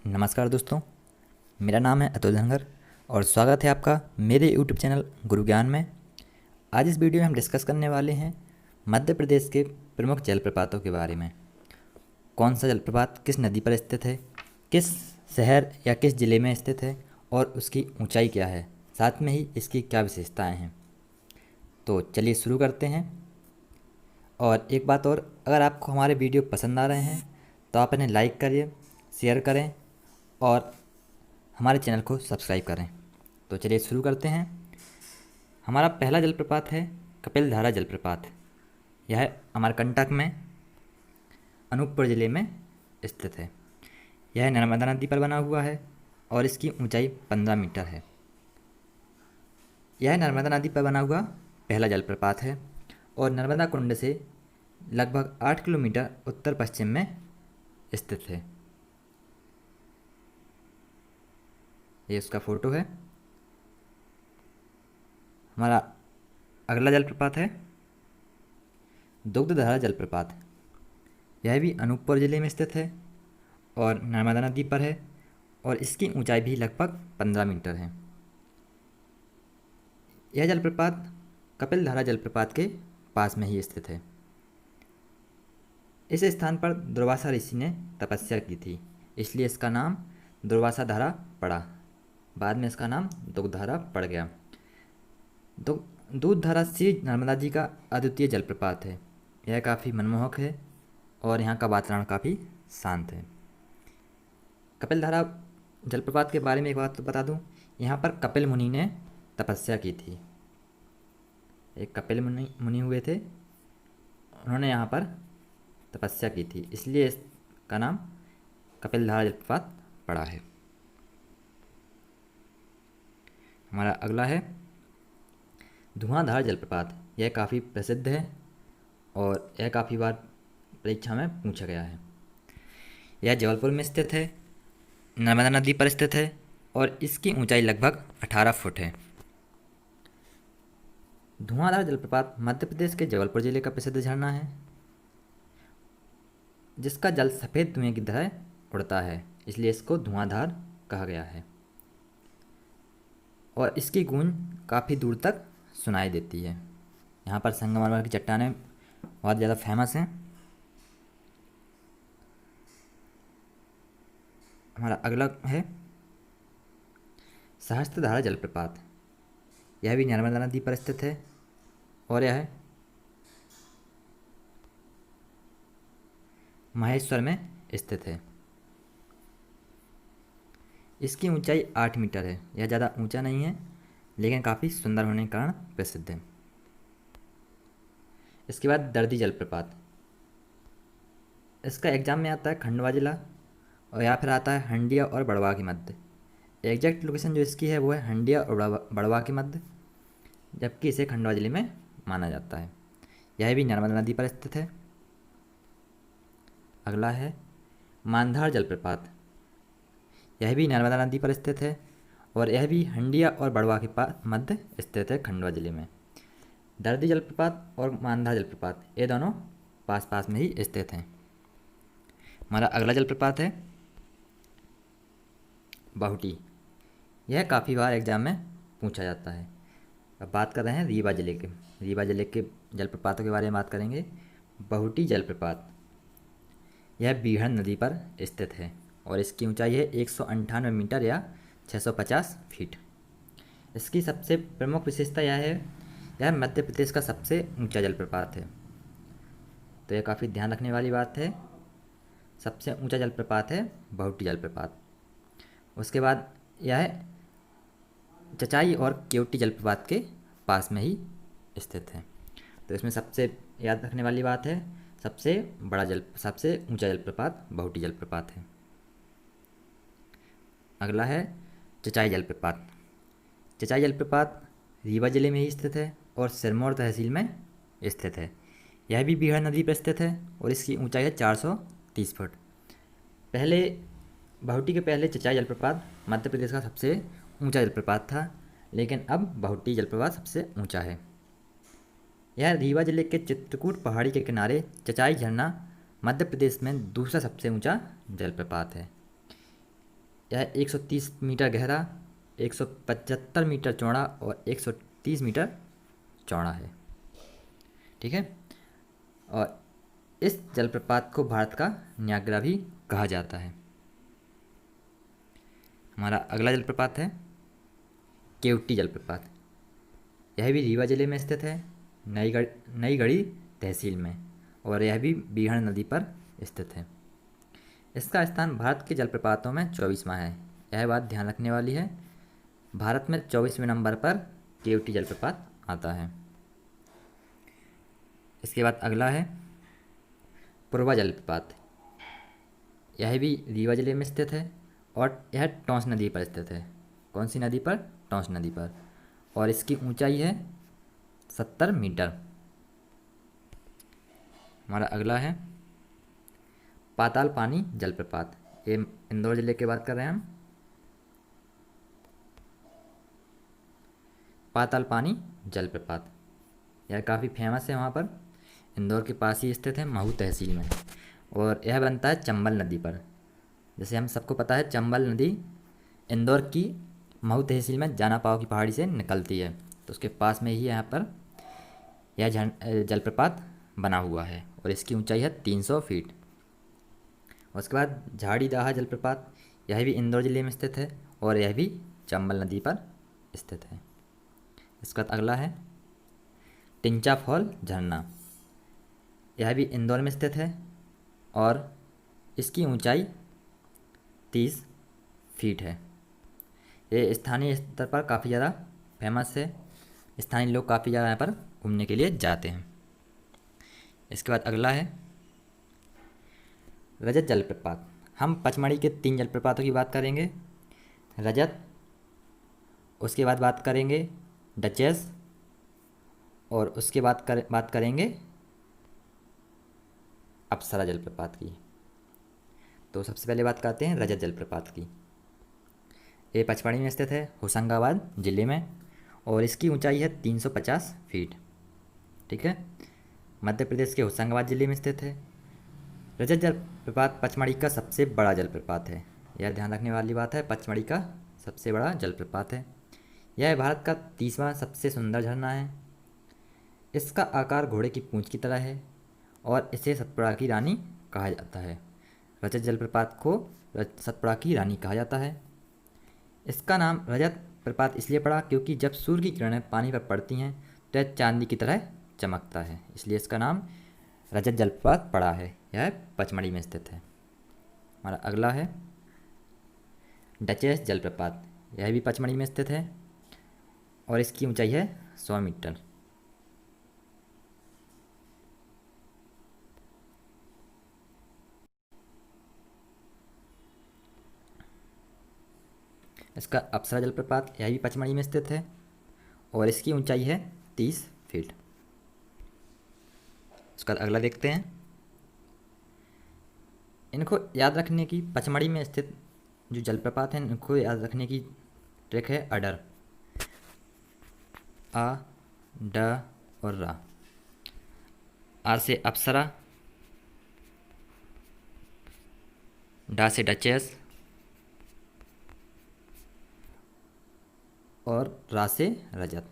नमस्कार दोस्तों, मेरा नाम है अतुल धनगर और स्वागत है आपका मेरे YouTube चैनल गुरु ज्ञान में। आज इस वीडियो में हम डिस्कस करने वाले हैं मध्य प्रदेश के प्रमुख जलप्रपातों के बारे में। कौन सा जलप्रपात किस नदी पर स्थित है, किस शहर या किस ज़िले में स्थित है और उसकी ऊंचाई क्या है, साथ में ही इसकी क्या विशेषताएं हैं। तो चलिए शुरू करते हैं। और एक बात और, अगर आपको हमारे वीडियो पसंद आ रहे हैं तो आप इन्हें लाइक करिए, शेयर करें और हमारे चैनल को सब्सक्राइब करें। तो चलिए शुरू करते हैं। हमारा पहला जलप्रपात है कपिलधारा जलप्रपात। यह अमरकंटक में अनूपपुर ज़िले में स्थित है। यह नर्मदा नदी पर बना हुआ है और इसकी ऊंचाई 15 मीटर है। यह नर्मदा नदी पर बना हुआ पहला जलप्रपात है और नर्मदा कुंड से लगभग 8 किलोमीटर उत्तर पश्चिम में स्थित है। ये उसका फ़ोटो है। हमारा अगला जलप्रपात है दुग्धधारा जलप्रपात। यह भी अनूपपुर ज़िले में स्थित है और नर्मदा नदी पर है और इसकी ऊंचाई भी लगभग 15 मीटर है। यह जलप्रपात कपिलधारा जलप्रपात के पास में ही स्थित है। इस स्थान पर दुर्वासा ऋषि ने तपस्या की थी, इसलिए इसका नाम दुर्वासा धारा पड़ा। बाद में इसका नाम दुग्धधारा पड़ गया। दूधधारा श्री नर्मदा जी का अद्वितीय जलप्रपात है। यह काफ़ी मनमोहक है और यहाँ का वातावरण काफ़ी शांत है। कपिलधारा जलप्रपात के बारे में एक बात तो बता दूँ, यहाँ पर कपिल मुनि ने तपस्या की थी। एक कपिल मुनि हुए थे, उन्होंने यहाँ पर तपस्या की थी, इसलिए इसका नाम कपिलधारा जलप्रपात पड़ा है। हमारा अगला है धुआंधार जलप्रपात। यह काफ़ी प्रसिद्ध है और यह काफ़ी बार परीक्षा में पूछा गया है। यह जबलपुर में स्थित है, नर्मदा नदी पर स्थित है और इसकी ऊंचाई लगभग 18 फुट है। धुआंधार जलप्रपात मध्य प्रदेश के जबलपुर जिले का प्रसिद्ध झरना है, जिसका जल सफ़ेद धुएं की तरह उड़ता है, इसलिए इसको धुआंधार कहा गया है और इसकी गूंज काफ़ी दूर तक सुनाई देती है। यहाँ पर संगमरमर की चट्टानें बहुत ज़्यादा फेमस हैं। हमारा अगला है सहस्त्रधारा जलप्रपात। यह भी नर्मदा नदी पर स्थित है और यह महेश्वर में स्थित है। इसकी ऊंचाई 8 मीटर है। यह ज़्यादा ऊंचा नहीं है लेकिन काफ़ी सुंदर होने के कारण प्रसिद्ध है। इसके बाद दर्दी जलप्रपात। इसका एग्जाम में आता है खंडवा जिला और या फिर आता है हंडिया और बड़वा के मध्य। एग्जैक्ट लोकेशन जो इसकी है वो है हंडिया और बड़वा के मध्य, जबकि इसे खंडवा जिले में माना जाता है। यह भी नर्मदा नदी पर स्थित है। अगला है मानधार जलप्रपात। यह भी नर्मदा नदी पर स्थित है और यह भी हंडिया और बड़वा के मध्य स्थित है, खंडवा जिले में। दर्दी जलप्रपात और मानधार जलप्रपात ये दोनों पास पास में ही स्थित हैं। हमारा अगला जलप्रपात है बहुटी। यह काफ़ी बार एग्जाम में पूछा जाता है। अब बात कर रहे हैं रीवा जिले के जलप्रपातों के बारे में बात करेंगे। बहुटी जलप्रपात यह बीहड़ नदी पर स्थित है और इसकी ऊंचाई है 198 मीटर या 650 फीट। इसकी सबसे प्रमुख विशेषता यह है, यह मध्य प्रदेश का सबसे ऊंचा जलप्रपात है। तो यह काफ़ी ध्यान रखने वाली बात है। सबसे ऊंचा जलप्रपात है बहुटी जलप्रपात। उसके बाद यह चचाई और केवटी जलप्रपात के पास में ही स्थित है। तो इसमें सबसे याद रखने वाली बात है, सबसे ऊंचा जलप्रपात बहुटी जलप्रपात है। अगला है चचाई जलप्रपात। चचाई जलप्रपात रीवा जिले में ही स्थित है और सिरमौर तहसील में स्थित है। यह भी बीहड़ नदी पर स्थित है और इसकी ऊंचाई है 430 फुट। बहुटी के पहले चचाई जलप्रपात मध्य प्रदेश का सबसे ऊंचा जलप्रपात था, लेकिन अब बहुटी जलप्रपात सबसे ऊंचा है। यह रीवा जिले के चित्रकूट पहाड़ी के किनारे चचाई झरना मध्य प्रदेश में दूसरा सबसे ऊंचा जलप्रपात है। यह 130 मीटर गहरा, 175 मीटर चौड़ा और 130 मीटर चौड़ा है। ठीक है। और इस जलप्रपात को भारत का न्यागरा भी कहा जाता है। हमारा अगला जलप्रपात है केवटी जलप्रपात। यह भी रीवा जिले में स्थित है, नई गढ़ी तहसील में, और यह भी बीहड़ नदी पर स्थित है। इसका स्थान भारत के जलप्रपातों में 24वां है। यह बात ध्यान रखने वाली है, भारत में 24वें नंबर पर केवटी जलप्रपात आता है। इसके बाद अगला है पुरवा जलप्रपात। यह भी रीवा जिले में स्थित है और यह टोंस नदी पर स्थित है। कौन सी नदी पर? टोंस नदी पर। और इसकी ऊंचाई है 70 मीटर। हमारा अगला है पाताल पानी जलप्रपात। ये इंदौर जिले की बात कर रहे हैं हम। पाताल पानी जलप्रपात यह काफ़ी फेमस है, वहाँ पर इंदौर के पास ही स्थित है, महू तहसील में, और यह बनता है चंबल नदी पर। जैसे हम सबको पता है चंबल नदी इंदौर की महू तहसील में जाना पाव की पहाड़ी से निकलती है, तो उसके पास में ही यहाँ पर यह जलप्रपात बना हुआ है और इसकी ऊंचाई है 300 फीट। उसके बाद झाड़ी दाहा जलप्रपात, यह भी इंदौर जिले में स्थित है और यह भी चंबल नदी पर स्थित है। इसके बाद अगला है टिंचा फॉल झरना। यह भी इंदौर में स्थित है और इसकी ऊंचाई 30 फीट है। ये स्थानीय स्तर पर काफ़ी ज़्यादा फेमस है, स्थानीय लोग काफ़ी ज़्यादा यहाँ पर घूमने के लिए जाते हैं। इसके बाद अगला है रजत जलप्रपात। हम पचमढ़ी के 3 जलप्रपातों की बात करेंगे, रजत, उसके बाद बात करेंगे डचेस, और उसके बाद बात करेंगे अप्सरा जलप्रपात की। तो सबसे पहले बात करते हैं रजत जलप्रपात की। ये पचमढ़ी में स्थित है, होशंगाबाद जिले में, और इसकी ऊंचाई है 350 फीट। ठीक है, मध्य प्रदेश के होशंगाबाद जिले में स्थित है। रजत जलप्रपात पचमढ़ी का सबसे बड़ा जलप्रपात है। यह ध्यान रखने वाली बात है, पचमढ़ी का सबसे बड़ा जलप्रपात है। यह भारत का 30वां सबसे सुंदर झरना है। इसका आकार घोड़े की पूंछ की तरह है और इसे सतपुड़ा की रानी कहा जाता है। रजत जलप्रपात को सतपुड़ा की रानी कहा जाता है। इसका नाम रजत प्रपात इसलिए पड़ा क्योंकि जब सूर्य की किरणें पानी पर पड़ती हैं तो यह चांदी की तरह चमकता है, इसलिए इसका नाम रजत जलप्रपात पड़ा है। यह पचमढ़ी में स्थित है। हमारा अगला है डचेस जलप्रपात। यह भी पचमढ़ी में स्थित है और इसकी ऊंचाई है 100 मीटर। इसका अप्सरा जलप्रपात, यह भी पचमढ़ी में स्थित है और इसकी ऊंचाई है 30 फीट। उसका अगला देखते हैं। इनको याद रखने की, पचमढ़ी में स्थित जो जलप्रपात हैं इनको याद रखने की ट्रिक है अडर, आ, ड और रा। आर से अप्सरा, डा से डचेस और रा से रजत।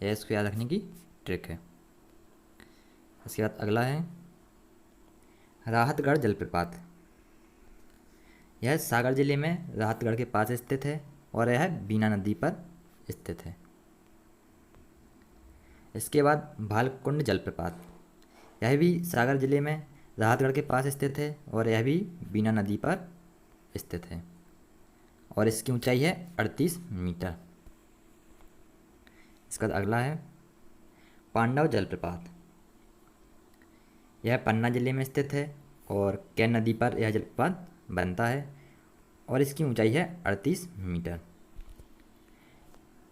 यह इसको याद रखने की ट्रिक है। इसके बाद अगला है राहतगढ़ जलप्रपात। यह सागर जिले में राहतगढ़ के पास स्थित है और यह बीना नदी पर स्थित है। इसके बाद भालकुंड जलप्रपात, यह भी सागर जिले में राहतगढ़ के पास स्थित है और यह भी बीना नदी पर स्थित है और इसकी ऊंचाई है 38 मीटर। इसका अगला है पांडव जलप्रपात। यह पन्ना जिले में स्थित है और कैन नदी पर यह जलप्रपात बनता है और इसकी ऊंचाई है 38 मीटर।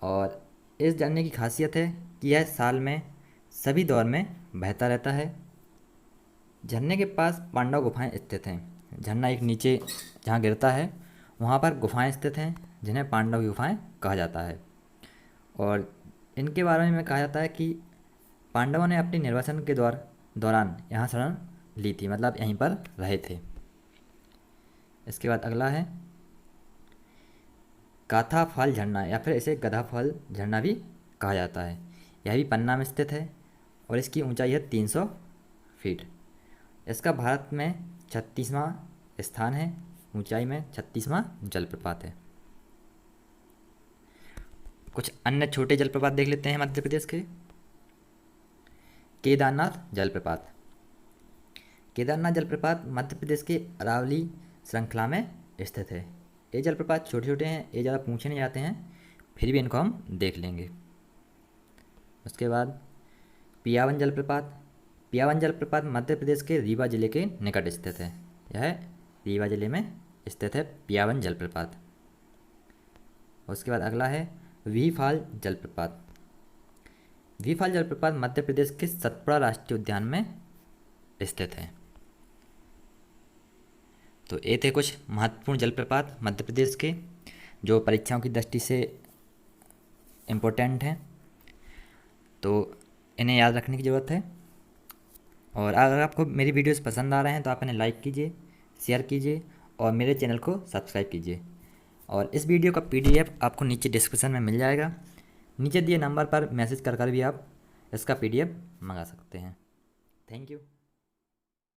और इस झरने की खासियत है कि यह साल में सभी दौर में बहता रहता है। झरने के पास पांडव गुफाएं स्थित हैं। झरना एक नीचे जहाँ गिरता है वहाँ पर गुफाएं स्थित हैं जिन्हें पांडव की गुफाएं कहा जाता है। और इनके बारे में कहा जाता है कि पांडवों ने अपने निर्वासन के दौरान यहाँ शरण ली थी, मतलब यहीं पर रहे थे। इसके बाद अगला है काथा फॉल झरना, या फिर इसे गधा फॉल झरना भी कहा जाता है। यह भी पन्ना में स्थित है और इसकी ऊंचाई है 300 फीट। इसका भारत में 36वां स्थान है, ऊंचाई में 36वां जलप्रपात है। कुछ अन्य छोटे जलप्रपात देख लेते हैं मध्य प्रदेश के। केदारनाथ जलप्रपात। केदारनाथ जलप्रपात मध्य प्रदेश के अरावली श्रृंखला में स्थित है। ये जलप्रपात छोटे छोटे हैं, ये ज़्यादा पूछे नहीं जाते हैं, फिर भी इनको हम देख लेंगे। उसके बाद पियावन जलप्रपात। पियावन जलप्रपात मध्य प्रदेश के रीवा जिले के निकट स्थित है। यह रीवा जिले में स्थित है पियावन जलप्रपात। उसके बाद अगला है वी फॉल जलप्रपात। वी फॉल जलप्रपात मध्य प्रदेश के सतपुड़ा राष्ट्रीय उद्यान में स्थित है। तो ये थे कुछ महत्वपूर्ण जलप्रपात मध्य प्रदेश के, जो परीक्षाओं की दृष्टि से इम्पोर्टेंट हैं, तो इन्हें याद रखने की ज़रूरत है। और अगर आपको मेरी वीडियोस पसंद आ रहे हैं तो आप इन्हें लाइक कीजिए, शेयर कीजिए और मेरे चैनल को सब्सक्राइब कीजिए। और इस वीडियो का PDF आपको नीचे डिस्क्रिप्शन में मिल जाएगा। नीचे दिए नंबर पर मैसेज कर भी आप इसका PDF मंगा सकते हैं। Thank you.